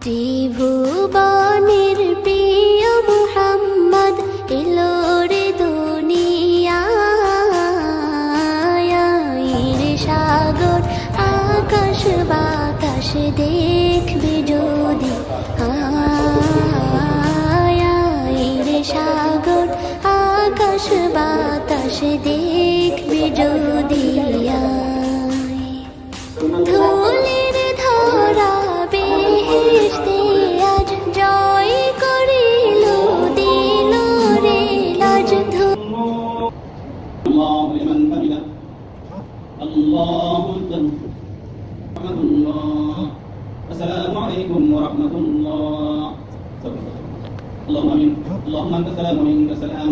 ত্রিভুবনের প্রিয় মুহাম্মদ এলো রে দুনিয়ায় সাগর আকাশ বাতাস দেখবে যদি সাগর আকাশ বাতাস দেখবে যদি ধুলির ধরা বেহেশতে আজ জয় করিল দিল রে লাজ الله لمن حمده الله أكبر رحمة الله السلام عليكم ورحمة الله اللهم آمين اللهم أنت السلام ومنك السلام